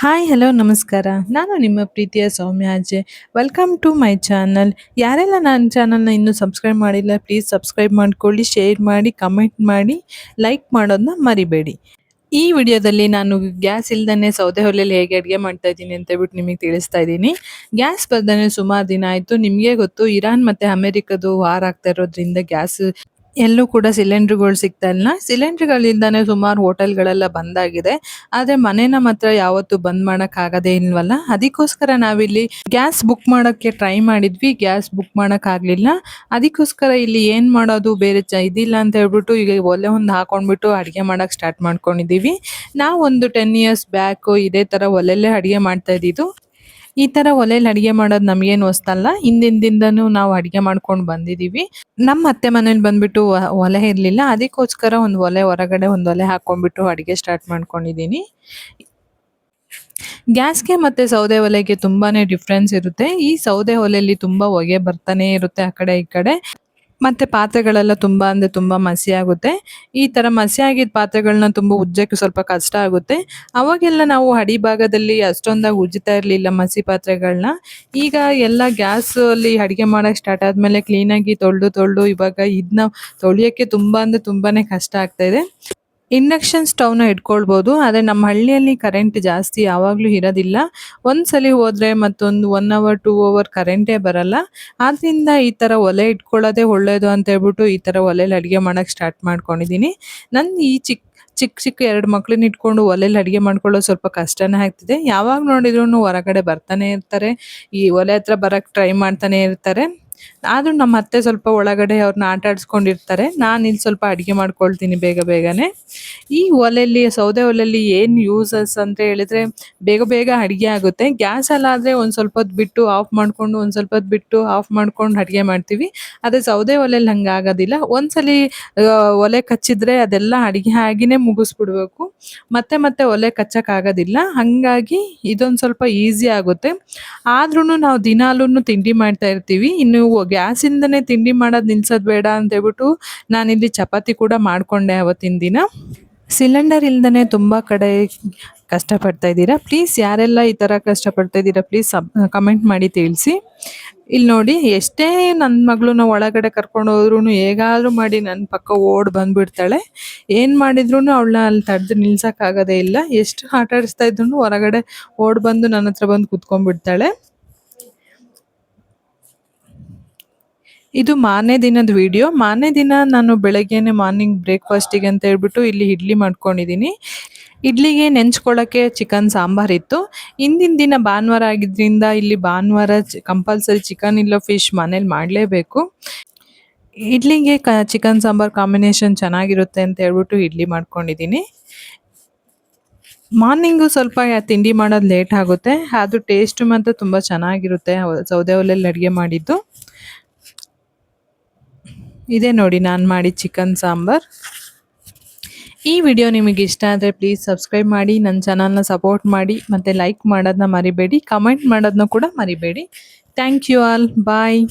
Hi hello ನಮಸ್ಕಾರ. ನಾನು ನಿಮ್ಮ ಪ್ರೀತಿಯ Soumya Ajje. Welcome to my channel. ಯಾರೆಲ್ಲ ನನ್ನ ಚಾನಲ್ನ ಇನ್ನೂ ಸಬ್ಸ್ಕ್ರೈಬ್ ಮಾಡಿಲ್ಲ ಪ್ಲೀಸ್ ಸಬ್ಸ್ಕ್ರೈಬ್ ಮಾಡ್ಕೊಳ್ಳಿ, ಶೇರ್ ಮಾಡಿ, ಕಮೆಂಟ್ ಮಾಡಿ, ಲೈಕ್ ಮಾಡೋದನ್ನ ಮರಿಬೇಡಿ. ಈ ವಿಡಿಯೋದಲ್ಲಿ ನಾನು ಗ್ಯಾಸ್ ಇಲ್ದನೆ ಸೌದೆ ಒಲೆಯಲ್ಲಿ ಹೇಗೆ ಅಡುಗೆ ಮಾಡ್ತಾ ಇದ್ದೀನಿ ಅಂತ ಹೇಳ್ಬಿಟ್ಟು ನಿಮಗೆ ತಿಳಿಸ್ತಾ ಇದ್ದೀನಿ. ಗ್ಯಾಸ್ ಬರ್ದೇ ಸುಮಾರು ದಿನ ಆಯಿತು. ನಿಮಗೆ ಗೊತ್ತು, ಇರಾನ್ ಮತ್ತು ಅಮೆರಿಕದ್ದು ವಾರ್ ಆಗ್ತಾ ಇರೋದ್ರಿಂದ ಗ್ಯಾಸ್ ಎಲ್ಲೂ ಕೂಡ ಸಿಲಿಂಡರ್ಗಳು ಸಿಗ್ತಾ ಇಲ್ಲ. ಸಿಲಿಂಡರ್ಗಳಿಂದಾನೆ ಸುಮಾರು ಹೋಟೆಲ್ಗಳೆಲ್ಲ ಬಂದಾಗಿದೆ. ಆದರೆ ಮನೇನ ಮಾತ್ರ ಯಾವತ್ತೂ ಬಂದ್ ಮಾಡಕ್ ಆಗದೇ ಇಲ್ವಲ್ಲ. ಅದಕ್ಕೋಸ್ಕರ ನಾವಿಲ್ಲಿ ಗ್ಯಾಸ್ ಬುಕ್ ಮಾಡೋಕ್ಕೆ ಟ್ರೈ ಮಾಡಿದ್ವಿ. ಗ್ಯಾಸ್ ಬುಕ್ ಮಾಡಕ್ ಆಗ್ಲಿಲ್ಲ. ಅದಕ್ಕೋಸ್ಕರ ಇಲ್ಲಿ ಏನ್ ಮಾಡೋದು, ಬೇರೆ ಇದಿಲ್ಲ ಅಂತ ಹೇಳ್ಬಿಟ್ಟು ಈಗ ಒಲೆ ಒಂದು ಹಾಕೊಂಡ್ಬಿಟ್ಟು ಅಡುಗೆ ಮಾಡಕ್ ಸ್ಟಾರ್ಟ್ ಮಾಡ್ಕೊಂಡಿದೀವಿ. ನಾವು ಒಂದು 10 ಇಯರ್ಸ್ ಬ್ಯಾಕ್ ಇದೇ ತರ ಒಲೆಲ್ಲೇ ಅಡುಗೆ ಮಾಡ್ತಾ ಇದ್ದಿದ್ದು. ಈ ತರ ಒಲೆಯಲ್ಲಿ ಅಡುಗೆ ಮಾಡೋದು ನಮ್ಗೇನು ಹೊಸ್ತಲ್ಲ. ಹಿಂದಿಂದಿಂದನೂ ನಾವು ಅಡುಗೆ ಮಾಡ್ಕೊಂಡು ಬಂದಿದೀವಿ. ನಮ್ಮ ಅತ್ತೆ ಮನೇಲಿ ಬಂದ್ಬಿಟ್ಟು ಒಲೆ ಇರ್ಲಿಲ್ಲ. ಅದಕ್ಕೋಸ್ಕರ ಒಂದು ಒಲೆ ಹೊರಗಡೆ ಒಂದು ಒಲೆ ಹಾಕೊಂಡ್ಬಿಟ್ಟು ಅಡುಗೆ ಸ್ಟಾರ್ಟ್ ಮಾಡ್ಕೊಂಡಿದೀನಿ. ಗ್ಯಾಸ್ಗೆ ಮತ್ತೆ ಸೌದೆ ಒಲೆಗೆ ತುಂಬಾನೇ ಡಿಫ್ರೆನ್ಸ್ ಇರುತ್ತೆ. ಈ ಸೌದೆ ಒಲೆಯಲ್ಲಿ ತುಂಬಾ ಹೊಗೆ ಬರ್ತಾನೆ ಇರುತ್ತೆ ಆ ಕಡೆ ಈ ಕಡೆ. ಮತ್ತೆ ಪಾತ್ರೆಗಳೆಲ್ಲ ತುಂಬಾ ಅಂದ್ರೆ ತುಂಬಾ ಮಸಿ ಆಗುತ್ತೆ. ಈ ತರ ಮಸಿ ಆಗಿದ್ದ ಪಾತ್ರೆಗಳನ್ನ ತುಂಬಾ ಉಜ್ಜಕ್ಕೆ ಸ್ವಲ್ಪ ಕಷ್ಟ ಆಗುತ್ತೆ. ಅವಾಗೆಲ್ಲ ನಾವು ಅಡಿ ಭಾಗದಲ್ಲಿ ಅಷ್ಟೊಂದಾಗಿ ಉಜ್ಜುತ್ತಾ ಇರ್ಲಿಲ್ಲ ಮಸಿ ಪಾತ್ರೆಗಳನ್ನ. ಈಗ ಎಲ್ಲ ಗ್ಯಾಸ್ ಅಲ್ಲಿ ಅಡಿಗೆ ಮಾಡಕ್ ಸ್ಟಾರ್ಟ್ ಆದ್ಮೇಲೆ ಕ್ಲೀನ್ ಆಗಿ ತೊಳ್ದು ಇವಾಗ ಇದನ್ನ ತೊಳಿಯಕ್ಕೆ ತುಂಬಾ ಅಂದ್ರೆ ತುಂಬಾನೇ ಕಷ್ಟ ಆಗ್ತಾ ಇದೆ. ಇಂಡಕ್ಷನ್ ಸ್ಟವ್ನ ಇಟ್ಕೊಳ್ಬೋದು. ಆದರೆ ನಮ್ಮ ಹಳ್ಳಿಯಲ್ಲಿ ಕರೆಂಟ್ ಜಾಸ್ತಿ ಯಾವಾಗಲೂ ಇರೋದಿಲ್ಲ. ಒಂದ್ಸಲಿ ಹೋದ್ರೆ ಮತ್ತೊಂದು 1 ಅವರ್ 2 ಅವರ್ ಕರೆಂಟೇ ಬರಲ್ಲ. ಆದ್ದರಿಂದ ಈ ಥರ ಒಲೆ ಇಟ್ಕೊಳ್ಳೋದೇ ಒಳ್ಳೇದು ಅಂತ ಹೇಳ್ಬಿಟ್ಟು ಈ ಥರ ಒಲೆಯಲ್ಲಿ ಅಡುಗೆ ಮಾಡಕ್ಕೆ ಸ್ಟಾರ್ಟ್ ಮಾಡ್ಕೊಂಡಿದ್ದೀನಿ. ಈ ಚಿಕ್ಕ 2 ಮಕ್ಳನ್ನ ಇಟ್ಕೊಂಡು ಒಲೆಯಲ್ಲಿ ಅಡುಗೆ ಮಾಡ್ಕೊಳ್ಳೋದು ಸ್ವಲ್ಪ ಕಷ್ಟನೇ ಆಗ್ತಿದೆ. ಯಾವಾಗ ನೋಡಿದ್ರು ಹೊರಗಡೆ ಬರ್ತಾನೆ ಇರ್ತಾರೆ. ಈ ಒಲೆ ಹತ್ರ ಬರಕ್ಕೆ ಟ್ರೈ ಮಾಡ್ತಾನೆ ಇರ್ತಾರೆ. ಆದ್ರೂ ನಮ್ಮ ಅತ್ತೆ ಸ್ವಲ್ಪ ಒಳಗಡೆ ಅವ್ರನ್ನ ಆಟ ಆಡಿಸ್ಕೊಂಡಿರ್ತಾರೆ. ನಾನು ಇಲ್ಲಿ ಸ್ವಲ್ಪ ಅಡುಗೆ ಮಾಡ್ಕೊಳ್ತೀನಿ ಬೇಗನೆ. ಈ ಒಲೆಯಲ್ಲಿ, ಸೌದೆ ಒಲೆಯಲ್ಲಿ ಏನು ಯೂಸಸ್ ಅಂತ ಹೇಳಿದ್ರೆ ಬೇಗ ಅಡುಗೆ ಆಗುತ್ತೆ. ಗ್ಯಾಸಲ್ಲಾದರೆ ಒಂದು ಸ್ವಲ್ಪ ಹೊತ್ತು ಬಿಟ್ಟು ಆಫ್ ಮಾಡಿಕೊಂಡು, ಒಂದು ಸ್ವಲ್ಪ ಹೊತ್ತು ಬಿಟ್ಟು ಆಫ್ ಮಾಡ್ಕೊಂಡು ಅಡುಗೆ ಮಾಡ್ತೀವಿ. ಆದರೆ ಸೌದೆ ಒಲೆಯಲ್ಲಿ ಹಂಗಾಗೋದಿಲ್ಲ. ಒಂದ್ಸಲಿ ಒಲೆ ಕಚ್ಚಿದ್ರೆ ಅದೆಲ್ಲ ಅಡುಗೆ ಆಗಿನೇ ಮುಗಿಸ್ಬಿಡ್ಬೇಕು. ಮತ್ತೆ ಒಲೆ ಕಚ್ಚಕ್ಕಾಗೋದಿಲ್ಲ. ಹಾಗಾಗಿ ಇದೊಂದು ಸ್ವಲ್ಪ ಈಸಿ ಆಗುತ್ತೆ. ಆದ್ರೂ ನಾವು ದಿನಾಲೂ ತಿಂಡಿ ಮಾಡ್ತಾ ಇರ್ತೀವಿ. ಇನ್ನು ಗ್ಯಾಸಿಂದನೇ ತಿಂಡಿ ಮಾಡೋದು ನಿಲ್ಸೋದು ಬೇಡ ಅಂತ ಹೇಳ್ಬಿಟ್ಟು ನಾನಿಲ್ಲಿ ಚಪಾತಿ ಕೂಡ ಮಾಡ್ಕೊಂಡೆ ಅವತ್ತಿನ ದಿನ. ಸಿಲಿಂಡರ್ ಇಲ್ದನೆ ತುಂಬ ಕಡೆ ಕಷ್ಟಪಡ್ತಾ ಇದ್ದೀರಾ. ಪ್ಲೀಸ್ ಯಾರೆಲ್ಲ ಈ ಥರ ಕಷ್ಟಪಡ್ತಾ ಇದ್ದೀರಾ ಪ್ಲೀಸ್ ಕಮೆಂಟ್ ಮಾಡಿ ತಿಳಿಸಿ. ಇಲ್ಲಿ ನೋಡಿ, ಎಷ್ಟೇ ನನ್ನ ಮಗಳನ್ನ ಒಳಗಡೆ ಕರ್ಕೊಂಡು ಹೋದ್ರೂ ಹೇಗಾದರೂ ಮಾಡಿ ನನ್ನ ಪಕ್ಕ ಓಡ್ ಬಂದ್ಬಿಡ್ತಾಳೆ. ಏನು ಮಾಡಿದ್ರು ಅವಳನ್ನ ಅಲ್ಲಿ ತಡೆದು ನಿಲ್ಸೋಕ್ಕಾಗೋದೇ ಇಲ್ಲ. ಎಷ್ಟು ಆಟ ಆಡಿಸ್ತಾ ಇದ್ರು ಹೊರಗಡೆ ಓಡ್ ಬಂದು ನನ್ನ ಹತ್ರ ಬಂದು ಕುತ್ಕೊಂಡ್ಬಿಡ್ತಾಳೆ. ಇದು ಮಾರನೇ ದಿನದ ವಿಡಿಯೋ. ಮಾರನೇ ದಿನ ನಾನು ಬೆಳಗ್ಗೆನೆ ಮಾರ್ನಿಂಗ್ ಬ್ರೇಕ್ಫಾಸ್ಟಿಗೆ ಅಂತ ಹೇಳ್ಬಿಟ್ಟು ಇಲ್ಲಿ ಇಡ್ಲಿ ಮಾಡ್ಕೊಂಡಿದ್ದೀನಿ. ಇಡ್ಲಿಗೆ ನೆಂಚ್ಕೊಳ್ಳೋಕ್ಕೆ ಚಿಕನ್ ಸಾಂಬಾರ್ ಇತ್ತು. ಹಿಂದಿನ ದಿನ ಭಾನುವಾರ ಆಗಿದ್ದರಿಂದ ಇಲ್ಲಿ ಭಾನುವಾರ ಕಂಪಲ್ಸರಿ ಚಿಕನ್ ಇಲ್ಲ ಫಿಶ್ ಮನೇಲಿ ಮಾಡಲೇಬೇಕು. ಇಡ್ಲಿಗೆ ಚಿಕನ್ ಸಾಂಬಾರ್ ಕಾಂಬಿನೇಷನ್ ಚೆನ್ನಾಗಿರುತ್ತೆ ಅಂತ ಹೇಳ್ಬಿಟ್ಟು ಇಡ್ಲಿ ಮಾಡ್ಕೊಂಡಿದ್ದೀನಿ. ಮಾರ್ನಿಂಗು ಸ್ವಲ್ಪ ತಿಂಡಿ ಮಾಡೋದು ಲೇಟ್ ಆಗುತ್ತೆ. ಅದು ಟೇಸ್ಟ್ ಮಾತ್ರ ತುಂಬ ಚೆನ್ನಾಗಿರುತ್ತೆ ಸೌದೆ ಒಲೆಯಲ್ಲಿ ಅಡುಗೆ ಮಾಡಿದ್ದು. ಇದೇ ನೋಡಿ ನಾನು ಮಾಡಿದ ಚಿಕನ್ ಸಾಂಬಾರ್. ಈ ವಿಡಿಯೋ ನಿಮಗೆ ಇಷ್ಟ ಆದರೆ ಪ್ಲೀಸ್ ಸಬ್ಸ್ಕ್ರೈಬ್ ಮಾಡಿ, ನನ್ನ ಚಾನಲ್ನ ಸಪೋರ್ಟ್ ಮಾಡಿ, ಮತ್ತು ಲೈಕ್ ಮಾಡೋದನ್ನ ಮರಿಬೇಡಿ, ಕಮೆಂಟ್ ಮಾಡೋದನ್ನ ಕೂಡ ಮರಿಬೇಡಿ. Thank you all. ಬಾಯ್.